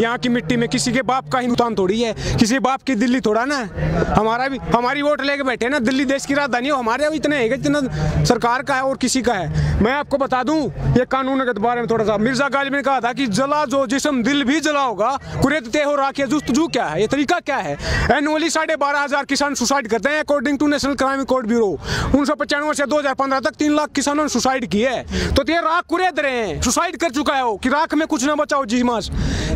यहाँ की मिट्टी में किसी के बाप का हिंदुस्तान थोड़ी है, किसी बाप की दिल्ली थोड़ा ना। हमारी वोट लेके बैठे ना, दिल्ली देश की राजधानी हो, हमारे अब इतने है जितना सरकार का है और किसी का है। मैं आपको बता दूं ये कानून के बारे में थोड़ा सा, मिर्जा गालिब ने कहा था कि जला जो जिस्म दिल भी जला होगा, कुरेदते हो राखिया जुस्तजू क्या है, ये तरीका क्या है। एनुअली 12,500 किसान सुसाइड करते हैं according to National Crime Record Bureau. 1995 से 2015 तक 3 लाख किसानों ने सुसाइड की है। तो ये राख कुरेद रहे हैं, सुसाइड कर चुका है वो कि राख में कुछ ना बचाओ जी मास,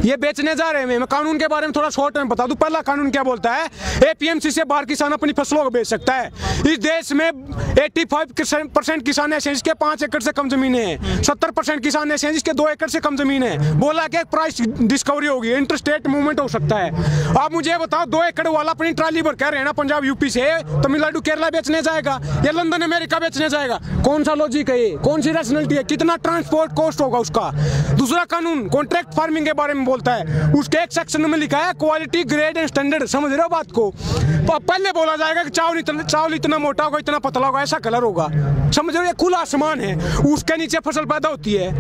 ये बेचने जा रहे हैं। मैं कानून के बारे में थोड़ा शॉर्ट में बता दूं। पहला कानून क्या बोलता है, एपीएमसी से बाहर किसान अपनी फसलों को बेच सकता है। इस देश में 85% किसान ऐसे हैं जिसके 5 एकड़ से कम जमीनें हैं, 70% किसान ऐसे हैं जिसके 2 एकड़ से कम जमीन है। बोला कि प्राइस डिस्कवरी होगी, इंटरस्टेट मूवमेंट हो सकता है। आप मुझे बताओ 2 एकड़ वाला अपनी ट्राली भर कर रहना पंजाब यूपी से तमिलनाडु केरला बेचने जाएगा या लंदन अमेरिका बेचने जाएगा? कौन सा लॉजिक है ये, कौन सी रैशनैलिटी है, कितना ट्रांसपोर्ट कॉस्ट होगा उसका? दूसरा कानून कॉन्ट्रैक्ट फार्मिंग के बारे में बोलता है, उसके एक सेक्शन में लिखा है क्वालिटी ग्रेड एंड स्टैंडर्ड। समझ रहे हो बात को? पहले बोला जाएगा कि चावल इतना मोटा होगा, इतना पतला होगा, ऐसा कलर होगा। समझ रहे हो? ये खुला आसमान है, उसके नीचे फसल पैदा होती है।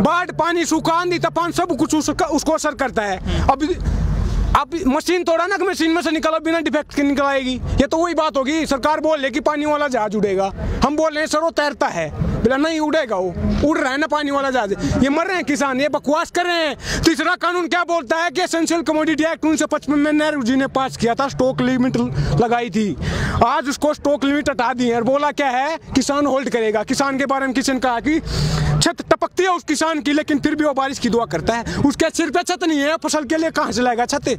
बाढ़, पानी, सूखा, आंधी, तूफान सब कुछ उसको असर करता है। अब मशीन तोड़ा ना कि मशीन में से निकला बिना डिफेक्ट के निकल आएगी। ये तो वही बात होगी, सरकार बोल रही कि पानी वाला जहाज उड़ेगा, हम बोल रहे हैं सर वो तैरता है, बोला नहीं उड़ेगा, वो उड़ रहा है ना पानी वाला जहाज। ये मर रहे हैं किसान, ये बकवास कर रहे हैं। तीसरा कानून क्या बोलता है कि एसेंशियल कमोडिटी एक्ट 1955 में नेहरू जी ने पास किया था, स्टॉक लिमिट लगाई थी। आज उसको स्टॉक लिमिट हटा दी है और बोला क्या है, किसान होल्ड करेगा। किसान के बारे में किसी ने कहा कि छत टपकती है उस किसान की, लेकिन फिर भी वो बारिश की दुआ करता है। उसके सिर पे छत नहीं है, फसल के लिए कहाँ से लाएगा छत?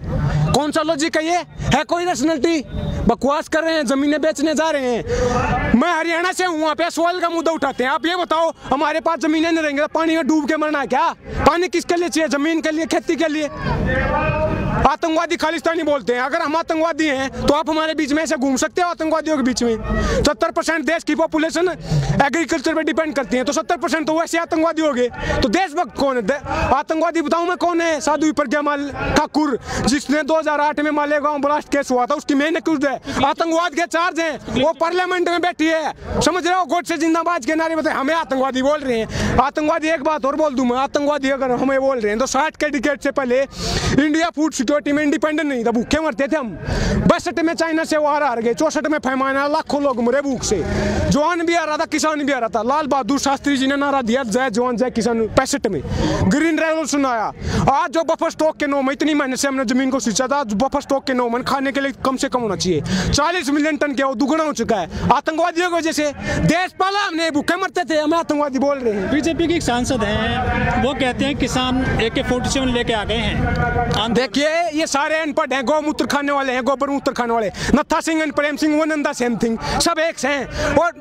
कौन सा लॉजिक है ये? है कोई रैशनैलिटी? बकवास कर रहे हैं, जमीनें बेचने जा रहे हैं। मैं हरियाणा से हूँ, वहाँ पे सॉइल का मुद्दा उठाते हैं। आप ये बताओ, हमारे पास जमीनें नहीं रहेंगे, पानी में डूब के मरना है क्या? पानी किसके लिए चाहिए? जमीन के लिए, खेती के लिए। आतंकवादी खालिस्तानी बोलते हैं। अगर हम आतंकवादी हैं तो आप हमारे बीच में ऐसे घूम सकते हो आतंकवादियों के बीच में? 70% देश की पॉपुलेशन एग्रीकल्चर पे डिपेंड करती है, तो 70% तो वैसे आतंकवादी हो गए। तो देशभक्त कौन है? आतंकवादी बताऊं मैं कौन है? साधु प्रज्ञा ठाकुर, जिसने 2008 में मालेगांव ब्लास्ट केस हुआ था, उसकी मेन एक्यूज्ड है। आतंकवाद के चार्ज हैं, वो पार्लियामेंट में बैठी है। समझ रहे हो? गोड से जिंदाबाद के नारे बताए, हमें आतंकवादी बोल रहे हैं। आतंकवादी, एक बात और बोल दूं मैं, आतंकवादी अगर हमें बोल रहे हैं तो 60 के डिकेड से पहले इंडिया फूड सिक्योरिटी में इंडिपेंडेंट नहीं था, भूखे मरते थे हम। 62 में चाइना से वार हार गए, 64 में फैमान आया, लाखों लोग मरे भूख से। जवान भी आ रहा था, किसान भी आ रहा था। लाल बहादुर शास्त्री जी ने नारा दिया, जय जवान जय किसान। 65 में ग्रीन रेवोल्यूशन आया। आज जो बफर स्टॉक के 9 में, इतनी मेहनत से हमने जमीन को सींचा था, बफर स्टॉक के 9 में खाने के लिए कम से कम होना चाहिए। 40 मिलियन टन के वो दुगना हो चुका है आतंकवादियों की वजह से। देश पाला हमने, भूखे मरते थे, हमें आतंकवादी बोल रहे हैं। बीजेपी के एक सांसद हैं, वो कहते हैं किसान AK-47 लेके आ गए हैं। देखिए ये सारे अनपढ़ हैं, गौमूत्र खाने वाले हैं, गोबर मूत्र खाने वाले। नत्था Singh and Prem Singh one and the same thing, सब एक से हैं। और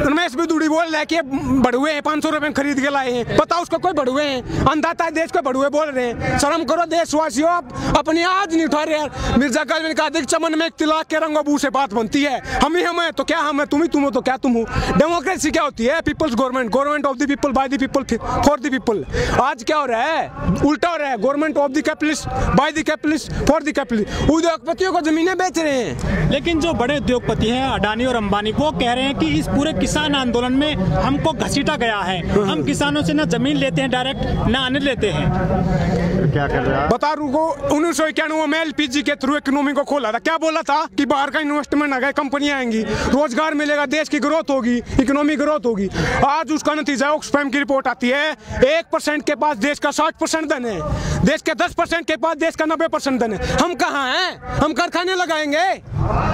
रमेश बिदुड़ी बोल रहा है कि बड़ुए हैं, 500 रुपए में खरीद के लाए हैं। पता उसको कोई बड़ुए हैं? अंधाता है देश को बड़ुए बोल रहे हैं। शर्म करो देशवासियों, आप अपनी आज नहीं उठा रहे यार। मिर्जा गालिब ने कहा था चमन में एक तिलाक के रंगों से बात बनती है। हम ही हम है तो क्या हम है, तुम ही तुम हो तो क्या तुम हो। डेमोक्रेसी क्या होती है? People's government, government of the people, by the people, for the people. आज क्या हो रहा है? उल्टा हो रहा है, government of the capitalist, by the capitalist, for the capitalist. उद्योगपतियों को जमीनें बेच रहे हैं। लेकिन जो बड़े उद्योगपति हैं अडानी और अंबानी, वो कह रहे हैं कि इस पूरे किसान आंदोलन में हमको घसीटा गया है। हम किसानों से ना जमीन लेते हैं डायरेक्ट, ना अन्न लेते हैं। क्या कर रहा है? बता रूको 1991 में LPG के थ्रू इकोनॉमी को खोला था। क्या बोला था कि बाहर का इन्वेस्टमेंट आ गया, कंपनियां आएंगी, रोजगार मिलेगा, देश की ग्रोथ होगी, इकोनॉमी ग्रोथ होगी। आज उसका नतीजा ऑक्सफैम की रिपोर्ट आती है, 1% के पास देश का 60% धन है, देश के 10% के पास देश का 90% धन है। हम कहाँ हैं? हम कारखाने लगाएंगे?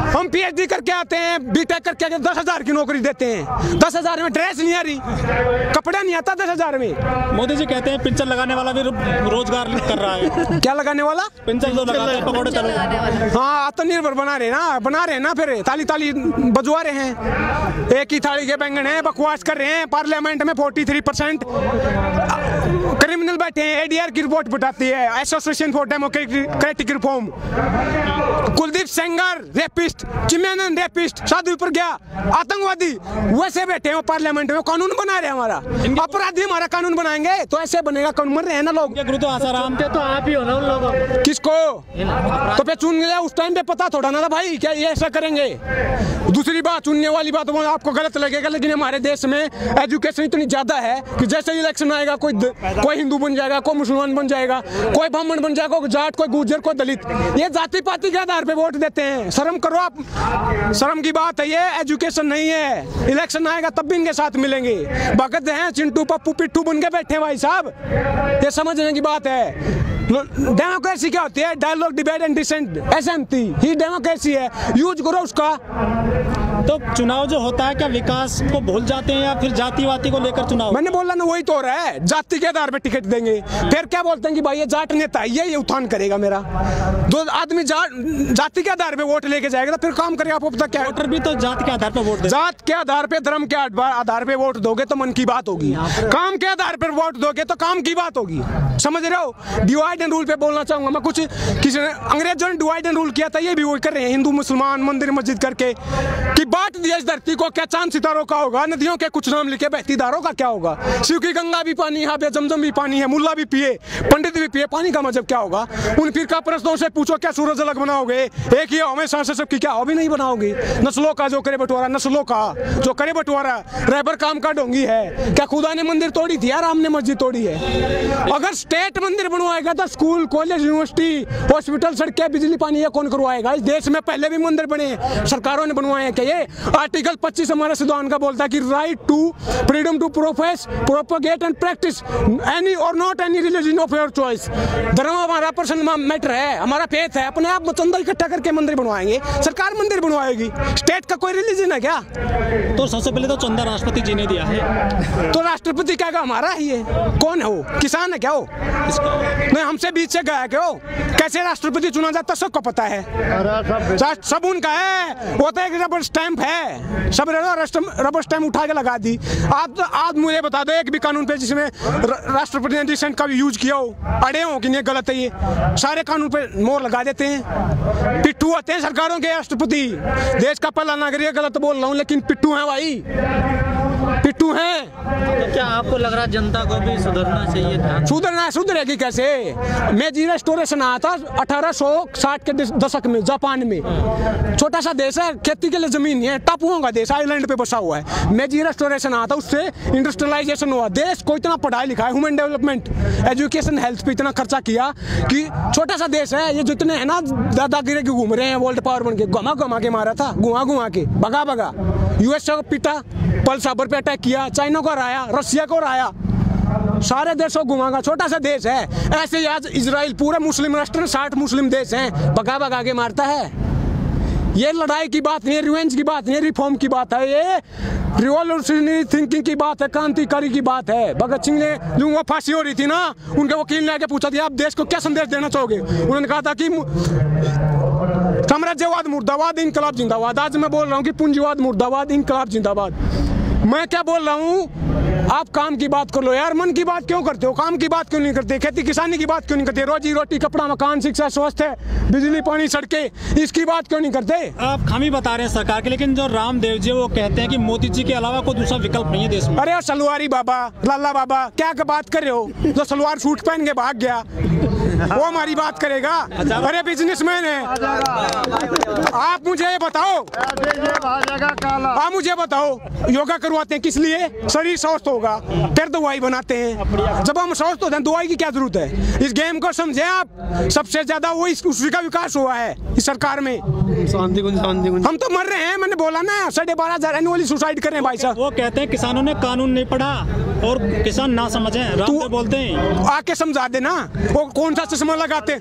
हम PhD करके आते हैं, BTech करके आते हैं, 10,000 की नौकरी देते हैं। 10,000 में ड्रेस नहीं आ रही, कपड़ा नहीं आता 10,000 में। मोदी जी कहते हैं पिंचर लगाने वाला भी रोजगार कर रहा है। क्या लगाने वाला? पिंचर जो लगाता है, पकौड़े तलने वाला। हाँ, आत्मनिर्भर बना रहे ना, फिर ताली ताली बजवा रहे हैं। एक ही थाली के बैंगन है, बकवास कर रहे हैं। पार्लियामेंट में 43% क्रिमिनल बैठे हैं। ADR की रिपोर्ट बताती है, association for democratic reform. Kuldeep Sengar rapist, Chinmayanand rapist, साधु प्रज्ञा आतंकवादी, वैसे बैठे हो पार्लियामेंट में, कानून बना रहे हैं हमारा, अपराधी हमारा कानून बनाएंगे तो ऐसे बनेगा, कानून मर रहे हैं ना लोग। गुरु तो आसाराम थे तो आप ही हो ना उन लोगों को। किसको तो पे चुन लिया उस टाइम पे, पता थोड़ा ना था भाई क्या ये ऐसा करेंगे। दूसरी बात, चुनने वाली बात वो आपको गलत लगेगा, लेकिन हमारे देश में एजुकेशन इतनी ज्यादा है कि जैसे इलेक्शन आएगा कोई हिंदू बन जाएगा, कोई मुसलमान बन जाएगा, कोई ब्राह्मण बन जाएगा, कोई जाट, कोई गुर्जर, कोई दलित, ये जाति पाति के आधार पे वोट देते हैं। शर्म करो आप, शर्म की बात है ये, एजुकेशन नहीं है। इलेक्शन आएगा तब भी इनके साथ मिलेंगे, भगत हैं चिंटू पप्पू पिट्ठू बन के बैठे भाई साहब, ये समझने की बात है। डेमोक्रेसी क्या होती है? डायलॉग, डिबेट एंड डिसेंट, एसएमटी ही डेमोक्रेसी है, यूज करो उसका। तो चुनाव जो होता है क्या विकास को भूल जाते हैं या फिर जातिवादी को लेकर चुनाव? मैंने बोला ना, वही तो हो रहा है, जाति के आधार पे टिकट देंगे, फिर क्या बोलते हैं कि भाई ये जाट नेता है, ये उत्थान करेगा मेरा। दो आदमी जाति के आधार पे वोट लेके जाएगा तो फिर काम करेगा। आपको पता क्या, वोटर भी तो जात के आधार पे वोट दे, जात के आधार पे, धर्म के आधार पे वोट दोगे तो मन की बात होगी, काम के आधार पर वोट दोगे तो काम की बात होगी, समझ रहे हो। डिवाइड एंड रूल पे बोलना चाहूंगा मैं, कुछ किसी ने अंग्रेजों ने डिवाइड एंड रूल किया था, ये भी वही कर रहे हैं, हिंदू मुसलमान मंदिर मस्जिद करके कि बांट दिया इस धरती को। क्या चांद सितारों का होगा, नदियों के कुछ नाम लिखे, बहती धारों का क्या होगा? शिव की गंगा भी पानी, यहाँ पे जमजम भी पानी है, मुल्ला भी पिए, पंडित भी पिए, पानी का मतलब क्या होगा? उन फिरका परस्तों से पूछो क्या सूरज अलग बनाओगे? एक ही हमेशा से सबकी क्या भी नहीं बनाओगे? नस्लों का जो करे बंटवारा, नस्लों का जो करे बंटवारा, रहबर काम का ढोंगी है। क्या खुदा ने मंदिर तोड़ी थी यार, हमने मस्जिद तोड़ी है। अगर स्टेट मंदिर बनवाएगा तो स्कूल, कॉलेज, यूनिवर्सिटी, हॉस्पिटल, सड़कें, बिजली, पानी ये कौन करवाएगा? इस देश में पहले भी मंदिर बने, सरकारों ने बनवाए हैं क्या? ये आर्टिकल 25 हमारे संविधान का बोलता है कि right to freedom to profess, propagate and practise any और not any religion of your choice. धर्म हमारा पर्सनल मैटर है, हमारा फेथ है, अपने आप चंदा इकट्ठा करके मंदिर बनवाएंगे, सरकार मंदिर बनवाएगी, स्टेट का कोई रिलीजन है क्या? तो सबसे पहले तो चंदा राष्ट्रपति जी ने दिया है, तो राष्ट्रपति क्या हमारा ही है? कौन है वो? किसान है क्या वो? नहीं, हमसे बीच से गया क्या? कैसे राष्ट्रपति चुना जाता सबको पता है, सब उनका है, वो तो एक रबर स्टैंप है, सब रबर स्टैंप उठा के लगा दी। आप मुझे बता दो एक भी कानून पे जिसमें राष्ट्रपति ने डिसेंट का भी यूज किया हो, अड़े हो कि नहीं गलत है, ये सारे कानून पे मोहर लगा देते हैं। पिट्ठू होते हैं सरकारों के राष्ट्रपति, देश का पहला नागरिक, गलत बोल रहा हूँ लेकिन पिट्ठू है भाई, पिट्ठू हैं। तो क्या आपको लग रहा है जनता को भी सुधरना चाहिए था? सुधरेगी कैसे? मेजी रेस्टोरेशन आया था 1860 के दशक में जापान में, छोटा सा देश है, खेती के लिए जमीन नहीं है, टापुओं का देश, आइलैंड पे बसा हुआ है। मेजी रेस्टोरेशन आया था, उससे इंडस्ट्रियलाइजेशन हुआ, देश को इतना पढ़ाई लिखाई, ह्यूमन डेवलपमेंट, एजुकेशन, हेल्थ पे इतना खर्चा किया कि छोटा सा देश है। ये जितने है ना दादागिरी के घूम रहे हैं, वर्ल्ड पावर बन के, घुमा के मारा था, घुमा के भगा यूएस को पीटा, पर्ल हार्बर पे अटैक किया, चाइना को हराया, रशिया को हराया, सारे देशों को घुमागा, छोटा सा देश है। ऐसे ही आज इजराइल पूरा मुस्लिम राष्ट्र, 60 मुस्लिम देश हैं, भगा के मारता है। ये लड़ाई की बात नहीं है, रिवेंज की बात नहीं है, रिफॉर्म की बात है, ये रिवॉल्यूशनरी थिंकिंग की बात है, क्रांतिकारी की बात है। भगत सिंह ने जो वो फांसी हो रही थी ना, उनके वकील ने आके पूछा था आप देश को क्या संदेश देना चाहोगे? उन्होंने कहा था कि साम्राज्यवाद मुर्दाबाद, इनकलाब जिंदाबाद। आज मैं बोल रहा हूँ कि पूंजीवाद मुर्दाबाद, इनकलाब जिंदाबाद। मैं क्या बोल रहा हूँ, आप काम की बात कर लो यार, मन की बात क्यों करते हो? काम की बात क्यों नहीं करते? खेती किसानी की बात क्यों नहीं करते? रोजी रोटी, कपड़ा, मकान, शिक्षा, स्वास्थ्य, बिजली, पानी, सड़कें, इसकी बात क्यों नहीं करते? आप खामी बता रहे हैं सरकार के, लेकिन जो रामदेव जी वो कहते हैं कि मोदी जी के अलावा कोई दूसरा विकल्प नहीं है देश में। अरे सलवारी बाबा, लाला बाबा, क्या बात कर रहे हो? जो सलवार सूट पहन के भाग गया वो हमारी बात करेगा? अरे बिजनेसमैन है, आप मुझे ये बताओ, आप मुझे बताओ, योगा करवाते हैं किस लिए? शरीर स्वस्थ होगा, फिर दवाई बनाते हैं। जब हम स्वस्थ होते हैं दवाई की क्या जरूरत है? इस गेम को समझे आप, सबसे ज्यादा वो उसी का विकास हुआ है इस सरकार में। हम तो मर रहे हैं, मैंने बोला ना, 12,500 एनुअली सुसाइड कर रहे हैं भाई साहब। वो कहते हैं किसानों ने कानून नहीं पढ़ा और किसान ना समझे, रामदेव बोलते हैं। आके समझा देना, वो कौन सा चश्मा लगाते?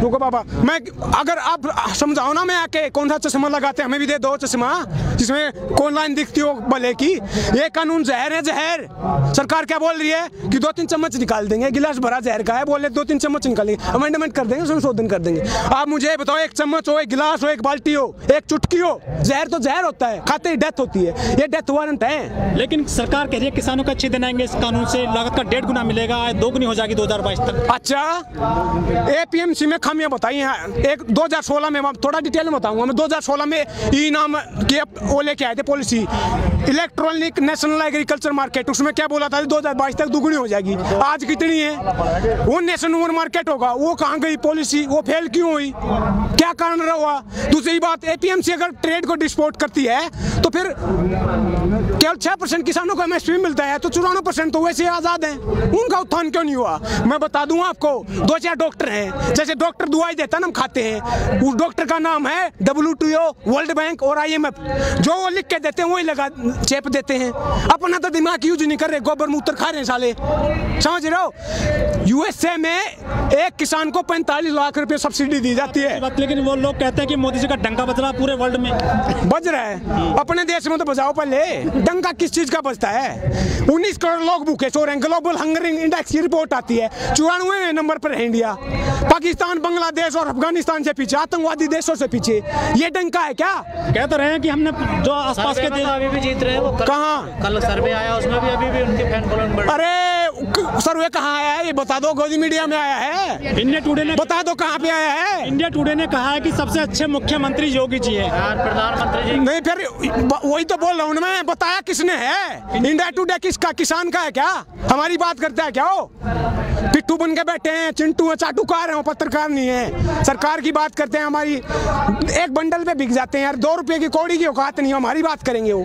रुको बाबा, मैं अगर आप समझाओ ना, मैं आके कौन सा चश्मा लगाते, हमें भी दे दो चश्मा जिसमें कौन लाइन दिखती हो भले की। ये कानून जहर है, जहर सरकार क्या बोल रही है कि 2-3 चम्मच निकाल देंगे, गिलास भरा जहर का है, बोले 2-3 चम्मच निकालेंगे, अमेंडमेंट कर देंगे, संशोधन कर देंगे। आप मुझे बताओ, 1 चम्मच हो, 1 गिलास हो, 1 बाल्टी हो, 1 चुटकी हो, जहर तो जहर होता है, खाते ही डेथ होती है, ये डेथ वारंट है। लेकिन सरकार कह रही है किसानों को अच्छे दिन आएंगे, इस कानून से लागत का 1.5 गुना मिलेगा, 2 गुनी हो जाएगी 2022 तक। अच्छा, APMC में खामियां बताई हैं। एक 2016 में थोड़ा डिटेल में बताऊंगा मैं। 2016 में ई नाम के वो लेके आए थे policy, electronic national agriculture market, उसमें क्या बोला था 2022 तक दुगुनी हो जाएगी। आज कितनी है? वो नेशनल मार्केट होगा, वो कहाँ गई पॉलिसी? वो फेल क्यों हुई? क्या कारण रहा? दूसरी बात, APMC अगर ट्रेड को डिस्पोर्ट करती है तो फिर केवल 6% किसानों को MSP मिलता है, तो 94% तो वैसे आजाद हैं, उनका उत्थान क्यों नहीं हुआ? मैं बता दूं आपको, 2-4 डॉक्टर हैं, जैसे डॉक्टर दवाई देता है ना, हम खाते हैं, उस डॉक्टर का नाम है WTO, वर्ल्ड बैंक और IMF, जो वो लिख के देते हैं वही लगा चेप देते हैं। अपना तो दिमाग यूज नहीं कर रहे, गोबर मूत्र खा रहे हैं साले, समझ रहे हो? USA में एक किसान को 45 लाख रुपए सब्सिडी दी जाती है। लेकिन वो लोग कहते हैं कि मोदी जी का डंका बज रहा पूरे वर्ल्ड में। बज रहा है, अपने देश में तो बजाओ पहले। डंका किस चीज का बजता है? 19 करोड़ लोग भूखे सो रहे हैं, ग्लोबल हंगर इंडेक्स की रिपोर्ट आती है, 94वें नंबर पर है इंडिया। पाकिस्तान, बांग्लादेश और अफगानिस्तान से पीछे, आतंकवादी देशों से पीछे। ये डंका है क्या? कह तो रहे हैं कि हमने जो आसपास के देश अभी भी जीत रहे हैं वो। कहाँ? कल सर्वे आया, उसमें भी अभी भी उनके फैन फॉलोइंग बढ़। अरे सर्वे कहाँ आया है? ये बता दो, गोदी मीडिया में आया है? इंडिया टुडे ने बता दो कहाँ पे आया है? इंडिया टुडे ने कहा है कि सबसे अच्छे मुख्यमंत्री योगी जी हैं। प्रधानमंत्री जी नहीं, फिर वही तो बोल रहा हूँ मैं, बताया किसने है? इंडिया टुडे किसका? किसान का है क्या? हमारी बात करता है क्या? वो पिट्ठू बन के बैठे हैं, चिंटू है, चाटुकार है, वो पत्रकार नहीं है। सरकार की बात करते हैं, हमारी एक बंडल पे बिक जाते हैं यार, 2 रुपए की कौड़ी की औकात नहीं है, हमारी बात करेंगे वो।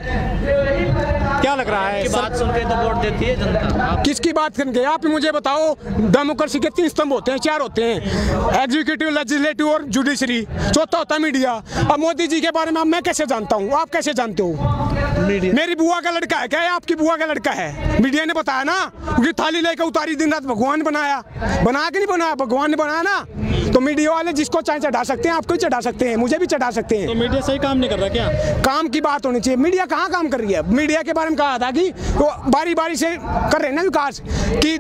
क्या लग रहा है? बात सुन के तो वोट देती है जनता। किसकी बात करेंगे आप? मुझे बताओ, डेमोक्रेसी के 3 स्तंभ होते हैं, 4 होते हैं, एग्जीक्यूटिव, लेजिस्लेटिव और जुडिशरी, चौथा होता है मीडिया। अब मोदी जी के बारे में मैं कैसे जानता हूँ, आप कैसे जानते हो? मेरी बुआ का लड़का है क्या? आपकी बुआ का लड़का है? मीडिया ने बताया ना, क्योंकि थाली लेकर उतारी, दिन रात भगवान बनाया, बना के नहीं बनाया, भगवान ने बनाया ना। तो मीडिया वाले जिसको चाहे चढ़ा सकते हैं, आपको भी चढ़ा सकते हैं, मुझे भी चढ़ा सकते हैं। तो मीडिया सही काम नहीं कर रहा क्या? काम की बात होनी चाहिए। मीडिया कहाँ काम कर रही है? मीडिया के बारे में कहा था कि वो बारी बारी से कर रहे हैं ना विकास, कि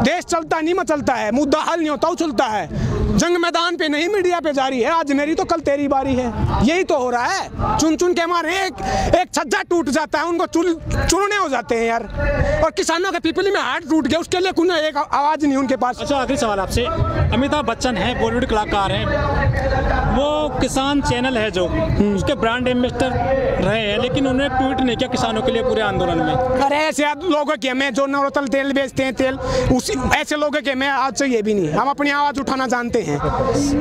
देश चलता नहीं मचलता है, मुद्दा हल नहीं होता उछलता है। जंग मैदान पे नहीं, मीडिया पे जारी है, आज मेरी तो कल तेरी बारी है, यही तो हो रहा है। चुन चुन के हमारे एक छज्जा टूट जाता है, उनको चुनने हो जाते हैं यार। और किसानों के पिपली में हाथ टूट गया, उसके लिए कोई एक आवाज नहीं उनके पास। अच्छा, आखिरी सवाल आपसे, अमिताभ बच्चन है, बॉलीवुड कलाकार हैं, वो किसान चैनल है जो उसके ब्रांड एम्बेसडर रहे हैं, लेकिन उन्होंने ट्वीट नहीं किया किसानों के लिए पूरे आंदोलन में। अरे ऐसे लोगों के में जो नौरतल तेल बेचते हैं, तेल उसी ऐसे लोगों के में आज से ये भी नहीं, हम अपनी आवाज उठाना जानते हैं।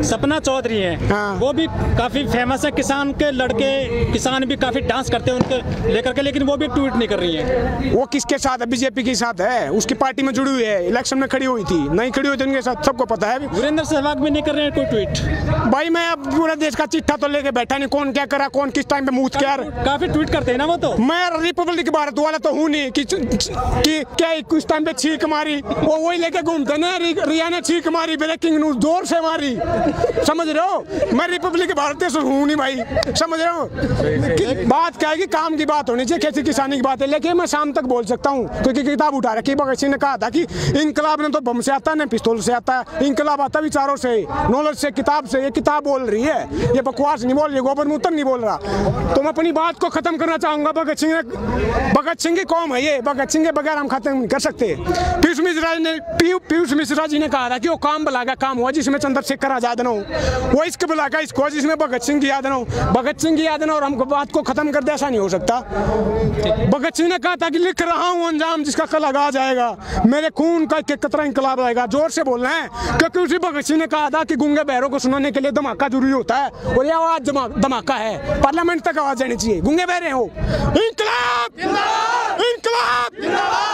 सपना चौधरी है, हाँ। वो भी काफी फेमस है, किसान के लड़के, किसान भी काफी डांस करते हैं उनके लेकर के, लेकिन वो भी ट्वीट नहीं कर रही है। वो किसके साथ है? बीजेपी के साथ है, उसकी पार्टी में जुड़ी हुई है, इलेक्शन में खड़ी हुई थी, नहीं खड़ी हुई थी उनके साथ, सबको पता है। वीरेंद्र सहवाग भी नहीं कर रहे हैं कोई ट्वीट। भाई मैं अब पूरे देश का चिट्ठा तो लेके बैठा नहीं, कौन क्या करा, कौन किस टाइम पे मुंह क्या। काफी ट्वीट करते हैं ना वो तो। मैं रिपब्लिक भारत वाला तो हूँ नहीं कि क्या कुछ टाइम पे छींक मारी, वो वही लेके घूमते ना, रिया ने छींक मारी, ब्रेकिंग न्यूज जोर से मारी, समझ रहे हो? मैं रिपब्लिक भारत से हूँ नहीं भाई, समझ रहे हो? बात क्या है कि काम की बात होनी चाहिए, खेती किसानी की बात है, लेकिन मैं शाम तक बोल सकता हूँ, क्योंकि किताब उठा रखी। भगत सिंह ने कहा था कि इनकलाब ने तो बम से आता है, न पिस्तौल से आता है, इनकलाब आता विचारों से, नॉलेज से, किताब से। ये किताब बोल रही है, ये बकवास नहीं बोल रही, गोबर मूत्र नहीं बोल रहा। तो मैं अपनी बात को खत्म करना चाहूंगा। भगत सिंह की कौम है ये, भगत सिंह के बगैर हम खत्म नहीं कर सकते। पीयूष मिश्रा जी ने कहा था कि वो काम भला का काम हुआ जिसमें चंद्रशेखर आजाद न हो, वो इसके भला का इसको जिसमें भगत सिंह की याद न हो। भगत सिंह की याद न हो और हम बात को खत्म कर दे, ऐसा नहीं हो सकता। भगत सिंह ने कहा था कि लिख रहा हूँ अंजाम जिसका कल आगाज आएगा, मेरे खून का एक कतरा इंकलाब आएगा। जोर से बोलना है, क्योंकि उसी भगत सिंह ने कहा था कि गूंगे बहरों को सुनाने के लिए धमाका जरूरी होता है, और ये आवाज धमाका है, पार्लियामेंट तक आवाज जानी चाहिए। गूंगे बहरे हो, इंकलाब, इंकलाब।